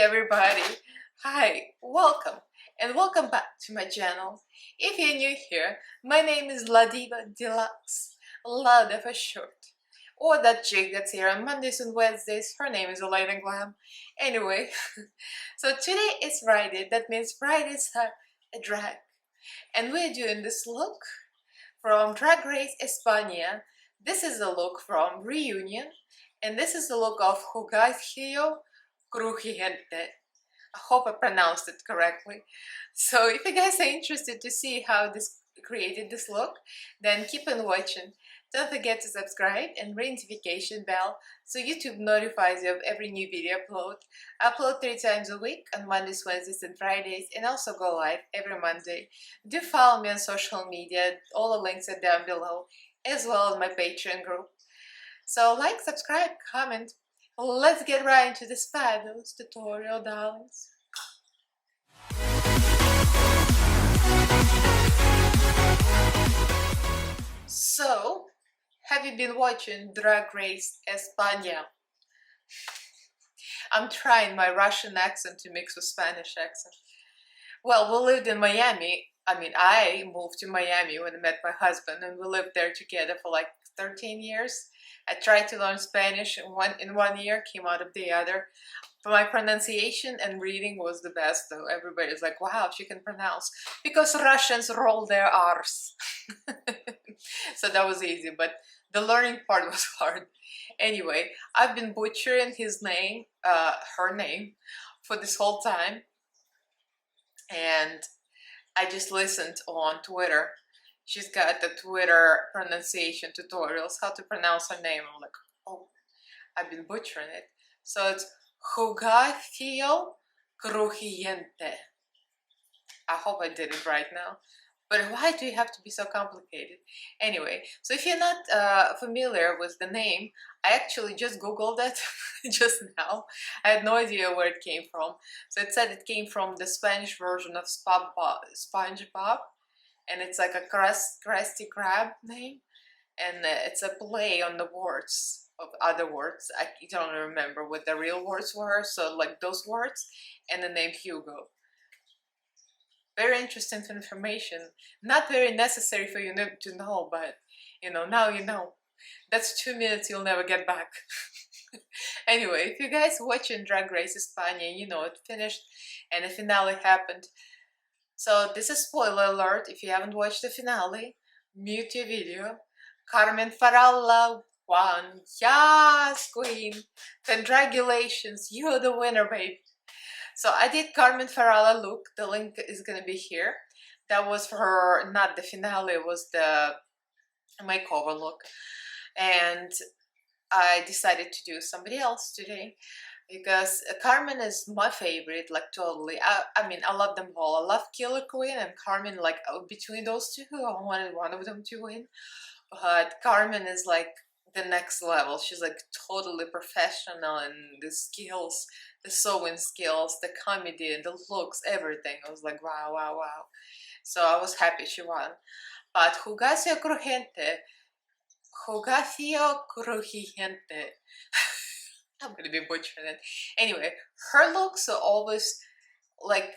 everybody. Hi, welcome and welcome back to my channel. If you're new here, my name is La Diva Deluxe, Lada for short. Or that chick that's here on Mondays and Wednesdays, her name is Elaina Glam. Anyway, so today is Friday, that means Fridays are a drag. And we're doing this look from Drag Race Espana. This is the look from Reunion, and this is the look of Hugaceo Crujiente. I hope I pronounced it correctly. So if you guys are interested to see how this created this look, then keep on watching. Don't forget to subscribe and ring notification bell so YouTube notifies you of every new video upload. I upload 3 times a week on Mondays, Wednesdays and Fridays, and also go live every Monday. Do follow me on social media, all the links are down below, as well as my Patreon group. So like, subscribe, comment. Let's get right into this fabulous tutorial, darlings. So, have you been watching Drag Race Espana? I'm trying my Russian accent to mix with Spanish accent. Well, we lived in Miami. I moved to Miami when I met my husband, and we lived there together for like 13 years. I tried to learn Spanish in one year, came out of the other. But my pronunciation and reading was the best, though. Everybody's like, wow, she can pronounce. Because Russians roll their R's. So that was easy, but the learning part was hard. Anyway, I've been butchering his name, her name, for this whole time. And I just listened on Twitter. She's got the Twitter pronunciation tutorials, how to pronounce her name. I'm like, oh, I've been butchering it. So it's Hugaceo Crujiente. I hope I did it right now. But why do you have to be so complicated? Anyway, so if you're not familiar with the name, I actually just Googled it just now. I had no idea where it came from. So it said it came from the Spanish version of SpongeBob. And it's like a Krusty Krab name. And it's a play on the words of other words. I don't remember what the real words were. So like those words and the name Hugo. Very interesting information. Not very necessary for you to know, but now you know. That's 2 minutes you'll never get back. Anyway, if you guys watching Drag Race Espana, you know it finished and the finale happened. So this is spoiler alert. If you haven't watched the finale, mute your video. Carmen Farala won. Yes, queen. Congratulations, you're the winner, babe. So I did Carmen Farala look. The link is gonna be here. That was for her, not the finale, it was the makeover look. And I decided to do somebody else today because Carmen is my favorite, like totally. I love them all. I love Killer Queen and Carmen, like between those two, I wanted one of them to win. But Carmen is like the next level. She's like totally professional in the skills, the sewing skills, the comedy, the looks, everything. I was like, wow, wow, wow. So I was happy she won. But Hugaceo Crujiente. I'm gonna be butchering it. Anyway, her looks are always like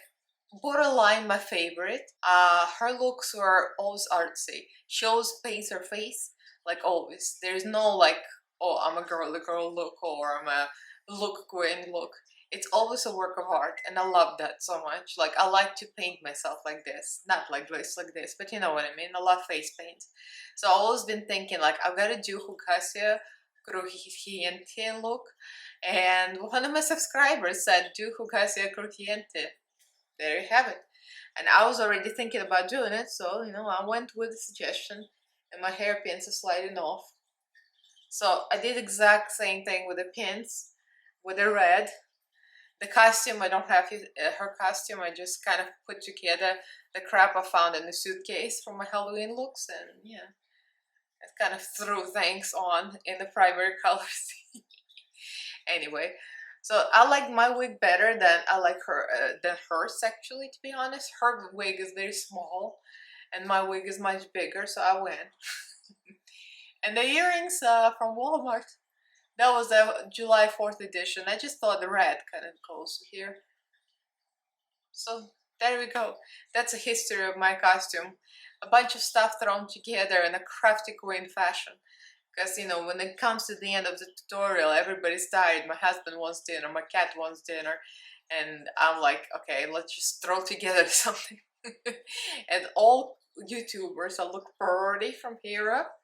borderline my favorite. Her looks were always artsy. She always paints her face, like always. There's no like, oh, I'm a girly girl look or I'm a look queen look. It's always a work of art, and I love that so much. Like, I like to paint myself like this. Not like this, but you know what I mean. I love face paint. So I've always been thinking, like, I've got to do Hugaceo Crujiente look. And one of my subscribers said, do Hugaceo Crujiente. There you have it. And I was already thinking about doing it, so, I went with the suggestion. And my hairpins are sliding off. So I did exact same thing with the pins, with the red. The costume, I don't have her costume. I just kind of put together the crap I found in the suitcase from my Halloween looks, and yeah, I kind of threw things on in the primary colors. Anyway, so I like my wig better than I like hers actually. To be honest, her wig is very small, and my wig is much bigger, so I win. And the earrings from Walmart. That was the July 4th edition. I just thought the red kind of goes here. So there we go. That's a history of my costume. A bunch of stuff thrown together in a crafty queen fashion. Because, you know, when it comes to the end of the tutorial, everybody's tired. My husband wants dinner, my cat wants dinner. And I'm like, okay, let's just throw together something. And all YouTubers, I look pretty from here up.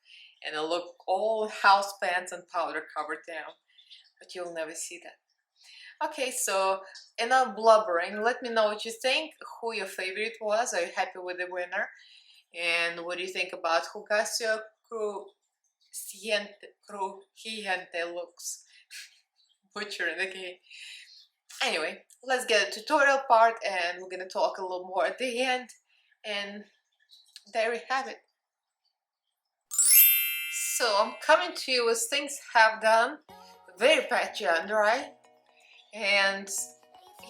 And I look all house pants and powder covered down. But you'll never see that. Okay, so enough blubbering. Let me know what you think, who your favorite was. Are you happy with the winner? And what do you think about Hugaceo Crujiente looks? Butchering the game. Anyway, let's get a tutorial part and we're gonna talk a little more at the end. And there we have it. So I'm coming to you as things have gone very patchy under eye. And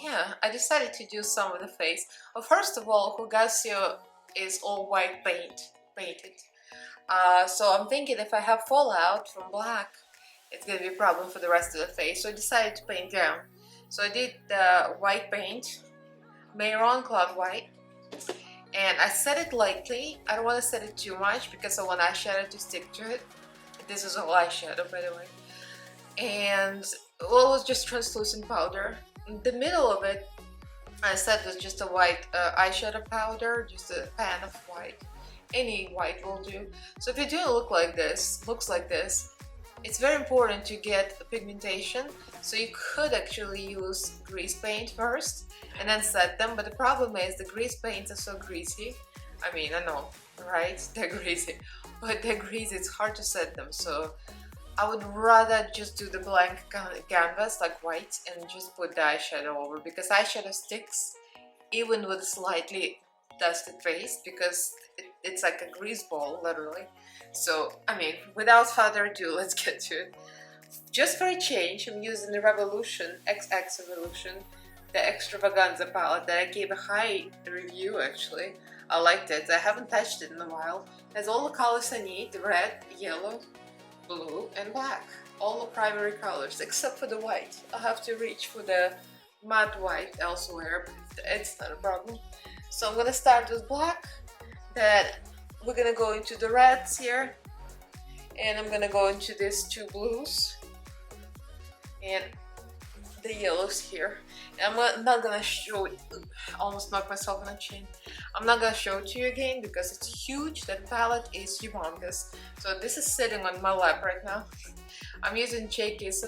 yeah, I decided to do some of the face. Well, first of all, Hugaceo is all white painted. So I'm thinking if I have fallout from black, it's gonna be a problem for the rest of the face. So I decided to paint down. So I did the white paint, Mayron Cloud White, and I set it lightly. I don't want to set it too much because I want eyeshadow to stick to it. This is all eyeshadow, by the way. And well, it was just translucent powder. In the middle of it, I set was just a white eyeshadow powder, just a pan of white. Any white will do. So if you do looks like this, it's very important to get the pigmentation. So you could actually use grease paint first and then set them, but the problem is the grease paints are so greasy. I mean, I know, right? They're greasy, but they're greasy, it's hard to set them. So I would rather just do the blank canvas, like white, and just put the eyeshadow over, because eyeshadow sticks even with a slightly dusted face, because it's like a grease ball, literally. So, I mean, without further ado, let's get to it. Just for a change, I'm using the Revolution, XX Revolution, the Extravaganza palette that I gave a high review actually. I liked it. I haven't touched it in a while. It has all the colors I need, the red, yellow, blue and black, all the primary colors except for the white. I'll have to reach for the matte white elsewhere, but it's not a problem. So I'm gonna start with black, then we're gonna go into the reds here, and I'm gonna go into these two blues and the yellows here. And I'm not gonna show it. Almost knocked myself on the chin. I'm not gonna show it to you again because it's huge. That palette is humongous. So this is sitting on my lap right now. I'm using JK's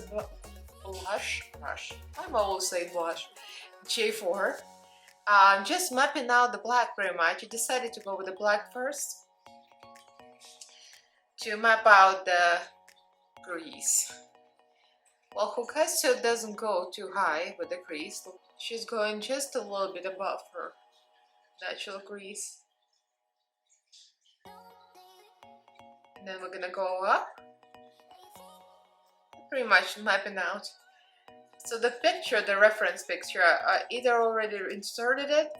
blush. I'm always saying blush. J4. Just mapping out the black pretty much. I decided to go with the black first to map out the grease. Well, Hugaceo doesn't go too high with the crease. She's going just a little bit above her natural crease. And then we're gonna go up. Pretty much mapping out. So the picture, the reference picture, I either already inserted it,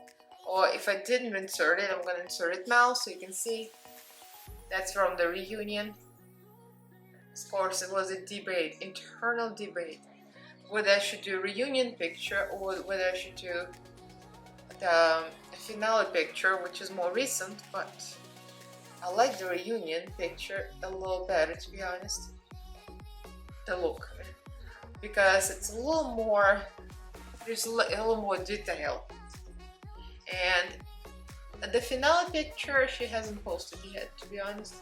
or if I didn't insert it, I'm gonna insert it now so you can see. That's from the reunion. Of course, it was a debate, internal debate, whether I should do a reunion picture or whether I should do the finale picture, which is more recent, but I like the reunion picture a little better, to be honest. The look, because it's a little more, there's a little more detail. And the finale picture, she hasn't posted yet, to be honest.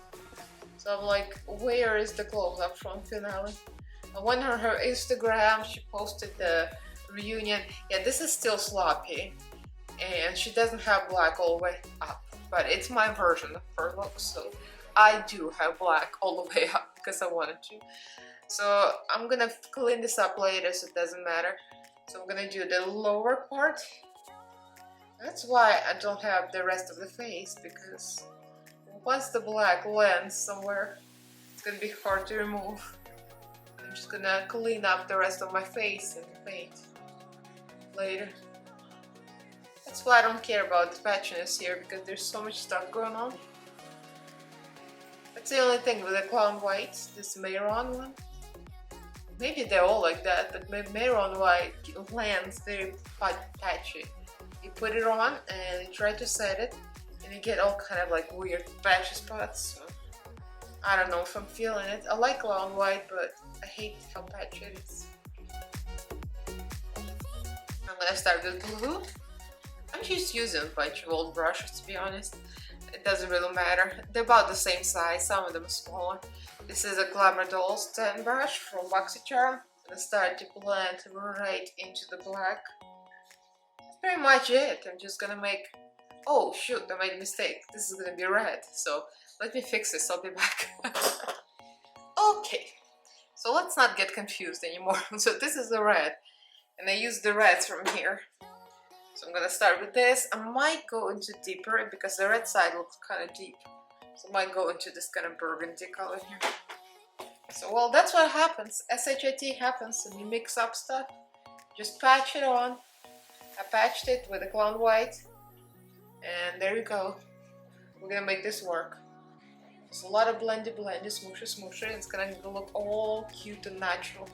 So I'm like, where is the close-up from finale? I went on her Instagram, she posted the reunion. Yeah, this is still sloppy, and she doesn't have black all the way up, but it's my version of her look, so I do have black all the way up because I wanted to. So I'm gonna clean this up later, so it doesn't matter. So I'm gonna do the lower part. That's why I don't have the rest of the face, because once the black lands somewhere, it's gonna be hard to remove. I'm just gonna clean up the rest of my face and paint later. That's why I don't care about the patchiness here, because there's so much stuff going on. That's the only thing with the Glam white, this Mayron one. Maybe they're all like that, but my Maroon White lands very patchy. You put it on and you try to set it, and you get all kind of like weird patchy spots. So I don't know if I'm feeling it. I like Glam White, but I hate how patchy it is. I'm gonna start with blue. I'm just using a bunch of old brushes, to be honest. It doesn't really matter. They're about the same size, some of them are smaller. This is a Glamour Dolls 10 brush from BoxyCharm. I'm gonna start to blend right into the black. That's pretty much it. I'm just gonna make... Oh shoot, I made a mistake. This is gonna be red, so let me fix this, I'll be back. Okay, so let's not get confused anymore. So this is the red, and I use the reds from here. So I'm gonna start with this. I might go into deeper because the red side looks kind of deep. So I might go into this kind of burgundy color here. So well, that's what happens. SHIT happens when you mix up stuff. Just patch it on. I patched it with a Glam White. And there you go. We're gonna make this work. There's a lot of blendy, smooshy, smooshy. It's gonna look all cute and natural.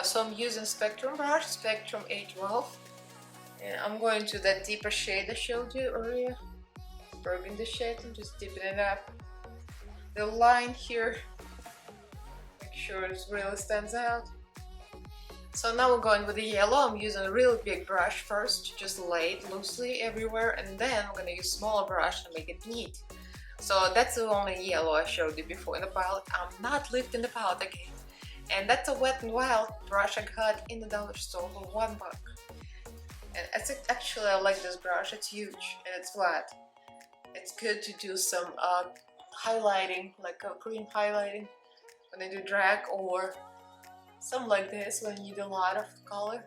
So I'm using Spectrum brush, Spectrum A12. And I'm going to that deeper shade I showed you earlier. Burgundy shade, I'm just dipping it up. The line here, make sure it really stands out. So now we're going with the yellow. I'm using a really big brush first, just lay it loosely everywhere, and then I'm gonna use smaller brush to make it neat. So that's the only yellow I showed you before in the palette. I'm not lifting the palette again. And that's a Wet n Wild brush I got in the dollar store for $1. And actually I like this brush. It's huge and it's flat. It's good to do some highlighting, like a cream highlighting when I do drag, or something like this when you need a lot of color.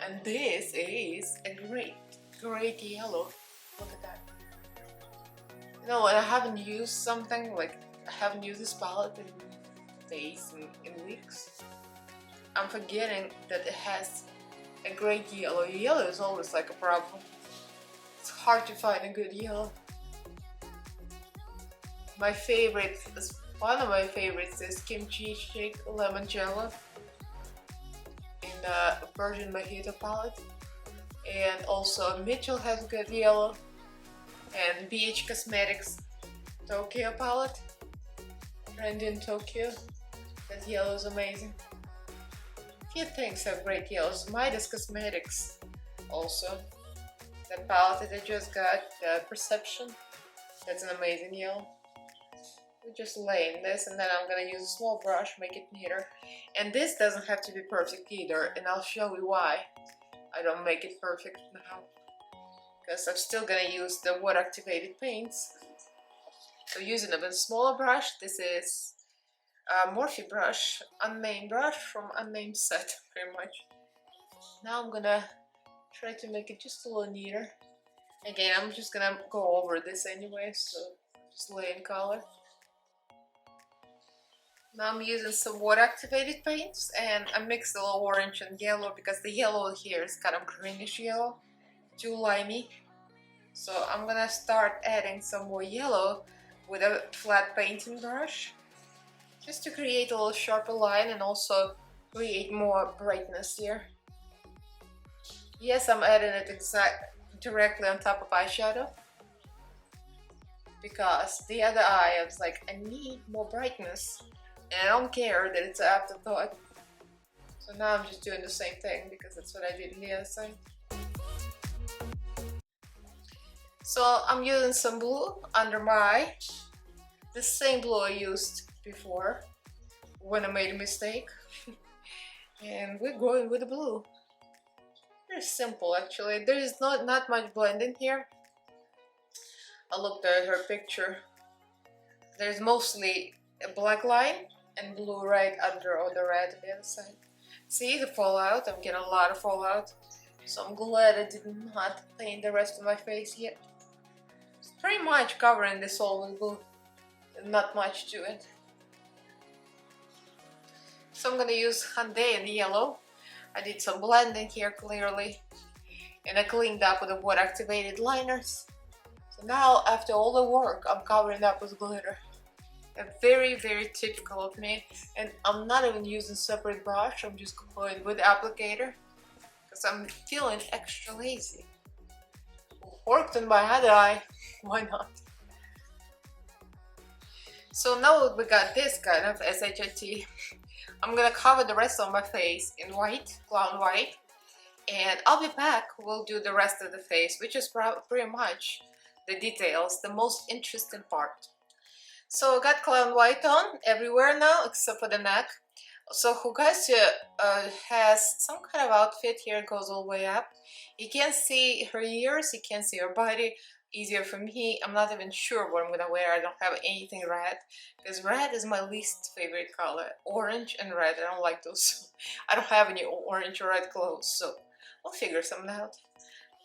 And this is a great yellow. Look at that. You know, when I haven't used something, like I haven't used this palette in days, in weeks, I'm forgetting that it has a great yellow. Yellow is always like a problem. It's hard to find a good yellow. My favorite, one of my favorites is Kimchi Shake Lemon Jello in the Virgin Mojito palette. And also Mitchell has good yellow, and BH Cosmetics Tokyo palette, Trendy in Tokyo. That yellow is amazing. Few things have great yellows. Midas Cosmetics also. That palette that I just got, Perception, that's an amazing yellow. We just lay in this, and then I'm gonna use a small brush, make it neater. And this doesn't have to be perfect either, and I'll show you why I don't make it perfect now. Because I'm still gonna use the water activated paints. So using a bit smaller brush, this is Morphe brush, unnamed brush from unnamed set, pretty much. Now I'm gonna try to make it just a little neater. Again, I'm just gonna go over this anyway, so just lay in color. Now I'm using some water activated paints, and I mixed a little orange and yellow because the yellow here is kind of greenish yellow, too limey. So I'm gonna start adding some more yellow with a flat painting brush, just to create a little sharper line and also create more brightness here. Yes, I'm adding it directly on top of eyeshadow, because the other eye I was like, I need more brightness, and I don't care that it's an afterthought. So now I'm just doing the same thing because that's what I did on the other side. So I'm using some blue under my eye, the same blue I used before when I made a mistake. And we're going with the blue. Very simple actually. There is not much blending here. I looked at her picture. There's mostly a black line and blue right under all the red on the other side. See the fallout? I'm getting a lot of fallout. So I'm glad I did not paint the rest of my face yet. It's pretty much covering this all with blue. Not much to it. So I'm gonna use Hyundai in yellow. I did some blending here clearly, and I cleaned up with the water activated liners. So now after all the work, I'm covering up with glitter. Very, very typical of me. And I'm not even using separate brush, I'm just going with the applicator because I'm feeling extra lazy. Worked on my other eye, why not? So now we got this kind of SHIT. I'm gonna cover the rest of my face in white, clown white, and I'll be back. We'll do the rest of the face, which is pretty much the details, the most interesting part. So I got clown white on everywhere now except for the neck. So Hugaceo has some kind of outfit here, it goes all the way up. You can't see her ears, you can't see her body. Easier for me, I'm not even sure what I'm gonna wear. I don't have anything red because red is my least favorite color. Orange and red, I don't like those. I don't have any orange or red clothes, so we'll figure something out.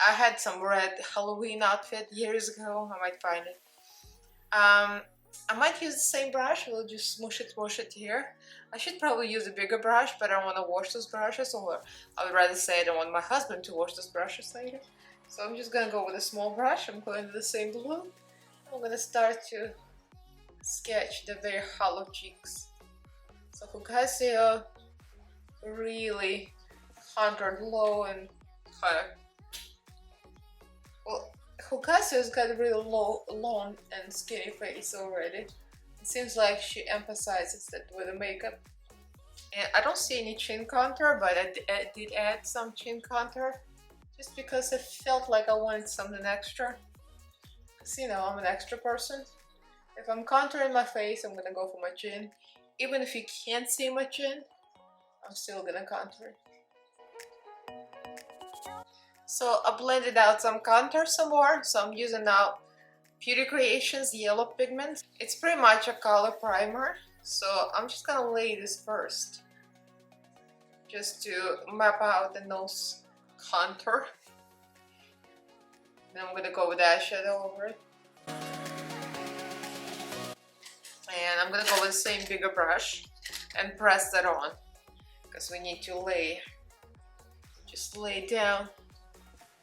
I had some red Halloween outfit years ago, I might find it. I might use the same brush, we'll just smush it here. I should probably use a bigger brush, but I don't want to wash those brushes, or I would rather say I don't want my husband to wash those brushes later. So I'm just gonna go with a small brush, I'm going to the same blue. I'm gonna start to sketch the very hollow cheeks. So Hugaceo really contoured low and high. Well, Hugaceo's got a really long and skinny face already. It seems like she emphasizes that with the makeup. And I don't see any chin contour, but I did add some chin contour just because I felt like I wanted something extra. Because, you know, I'm an extra person. If I'm contouring my face, I'm gonna go for my chin. Even if you can't see my chin, I'm still gonna contour it. So I blended out some contour some more, so I'm using now Beauty Creations yellow pigment. It's pretty much a color primer, so I'm just gonna lay this first, just to map out the nose contour. Then I'm gonna go with eyeshadow over it. And I'm gonna go with the same bigger brush and press that on, because we need to lay, just lay down.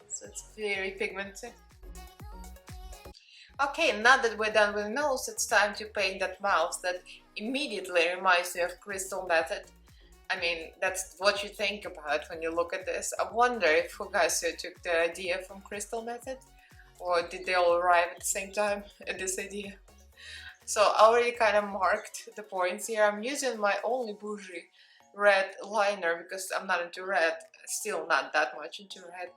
So it's very pigmented. Okay, now that we're done with the nose, it's time to paint that mouth that immediately reminds me of Crystal Method. I mean, that's what you think about when you look at this. I wonder if Hugaceo took the idea from Crystal Method, or did they all arrive at the same time at this idea? So I already kind of marked the points here. I'm using my only bougie red liner because I'm not into red, still not that much into red.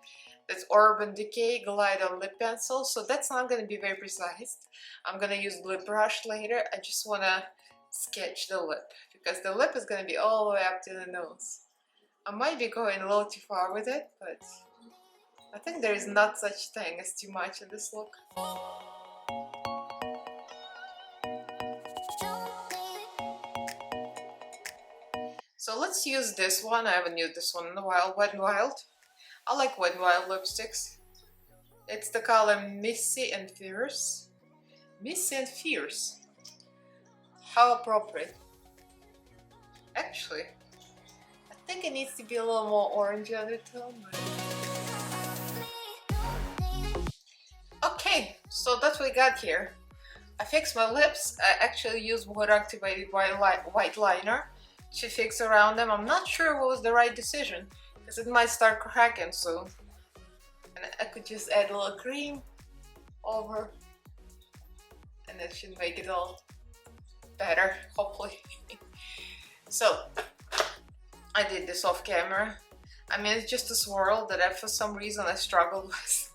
That's Urban Decay Glide on Lip Pencil, so that's not going to be very precise. I'm going to use lip brush later. I just want to sketch the lip, because the lip is going to be all the way up to the nose. I might be going a little too far with it, but I think there is not such thing as too much in this look. So let's use this one. I haven't used this one in a while, Wet n Wild. I like Wet n Wild lipsticks. It's the color Missy and Fierce. Missy and Fierce. How appropriate. Actually, I think it needs to be a little more orange undertone. Okay, so that's what we got here. I fixed my lips. I actually used water activated white liner to fix around them. I'm not sure what was the right decision, because it might start cracking soon. And I could just add a little cream over, and that should make it all better, hopefully. So I did this off camera. I mean, it's just a swirl that for some reason I struggled with.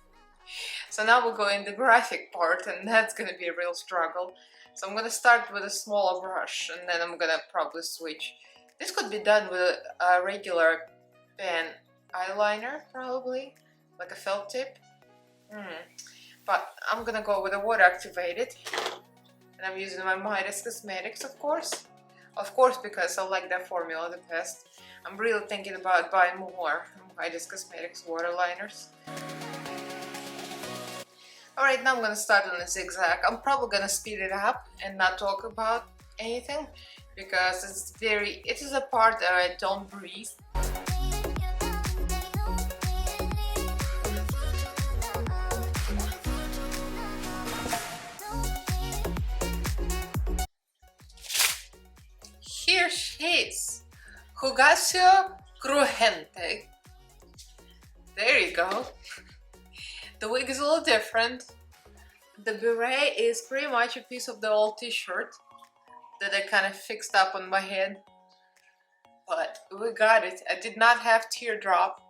So now we'll go in the graphic part, and that's gonna be a real struggle. So I'm gonna start with a smaller brush, and then I'm gonna probably switch. This could be done with a regular pen eyeliner, probably, like a felt tip. But I'm gonna go with a water activated, and I'm using my Midas Cosmetics, of course. Of course, because I like that formula the best. I'm really thinking about buying more Midas Cosmetics waterliners. Alright, now I'm gonna start on a zigzag. I'm probably gonna speed it up and not talk about anything, because it is a part that I don't breathe. piece. Hugaceo Crujiente. There you go. The wig is a little different. The beret is pretty much a piece of the old t-shirt that I kind of fixed up on my head. But we got it. I did not have teardrop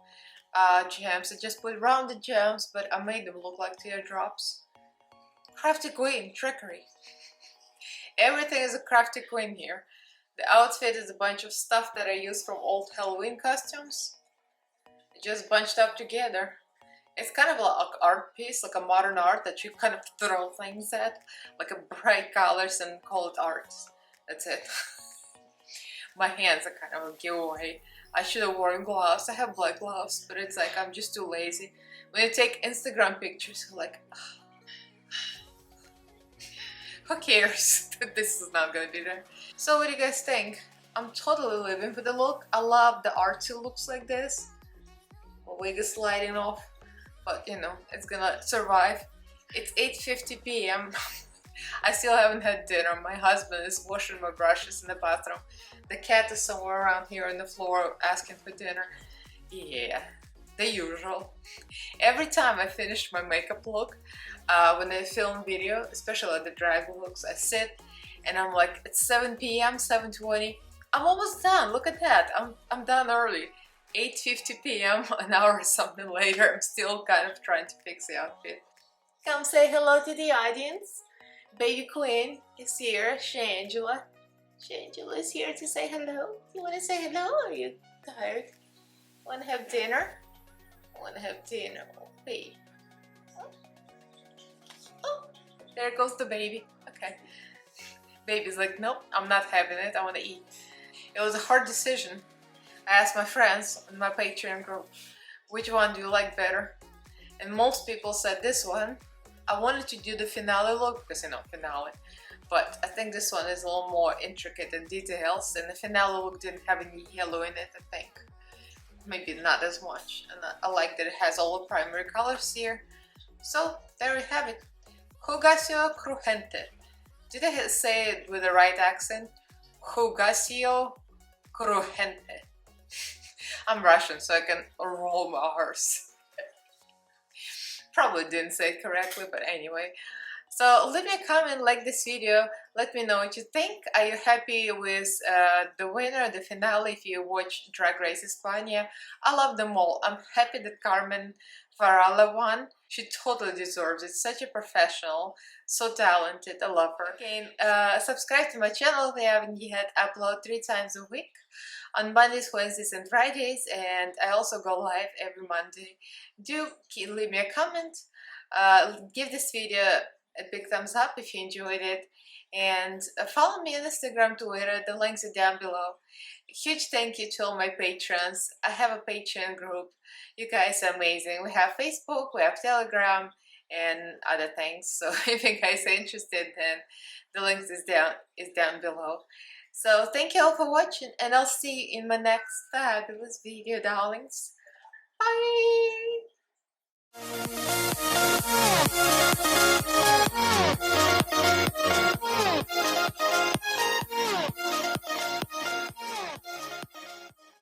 gems. I just put rounded gems, but I made them look like teardrops. Crafty queen, trickery. Everything is a crafty queen here. The outfit is a bunch of stuff that I used from old Halloween costumes. Just bunched up together. It's kind of like an art piece, like a modern art that you kind of throw things at, like a bright colors and call it art. That's it. My hands are kind of a giveaway. I should have worn gloves. I have black gloves, but it's like I'm just too lazy. When you take Instagram pictures, you're like, who cares? This is not gonna be there. So what do you guys think? I'm totally living for the look. I love the artsy looks like this. My wig is sliding off, but you know, it's gonna survive. It's 8:50 p.m. I still haven't had dinner. My husband is washing my brushes in the bathroom. The cat is somewhere around here on the floor asking for dinner. Yeah, the usual. Every time I finish my makeup look, when I film video, especially the drag looks, I sit and I'm like, it's 7 p.m., 7:20. I'm almost done. Look at that. I'm done early. 8:50 p.m., an hour or something later, I'm still kind of trying to fix the outfit. Come say hello to the audience. Baby Queen is here, Shangela. Shangela is here to say hello. You want to say hello or are you tired? Want to have dinner? Want to have dinner, oh, baby. Oh, there goes the baby. Okay. Baby's like, nope, I'm not having it. I want to eat. It was a hard decision. I asked my friends in my Patreon group, which one do you like better? And most people said this one. I wanted to do the finale look because, you know, finale. But I think this one is a little more intricate and details, and the finale look didn't have any yellow in it, I think. Maybe not as much. And I like that it has all the primary colors here. So, there we have it. Hugaceo Crujiente. Did I say it with the right accent? Hugaceo Crujiente. I'm Russian, so I can roll my R's. Probably didn't say it correctly, but anyway. So leave me a comment, like this video, let me know what you think. Are you happy with the winner, the finale, if you watch Drag Race Espana? I love them all. I'm happy that Carmen Farala won. She totally deserves it. Such a professional, so talented. I love her. Again, subscribe to my channel if you haven't yet. Upload 3 times a week on Mondays, Wednesdays, and Fridays, and I also go live every Monday. Do leave me a comment. Give this video a big thumbs up if you enjoyed it, and follow me on Instagram, Twitter. The links are down below. Huge thank you to all my patrons. I have a Patreon group. You guys are amazing. We have Facebook, we have Telegram, and other things. So if you guys are interested, then the links is down below. So thank you all for watching, and I'll see you in my next fabulous video, darlings. Bye!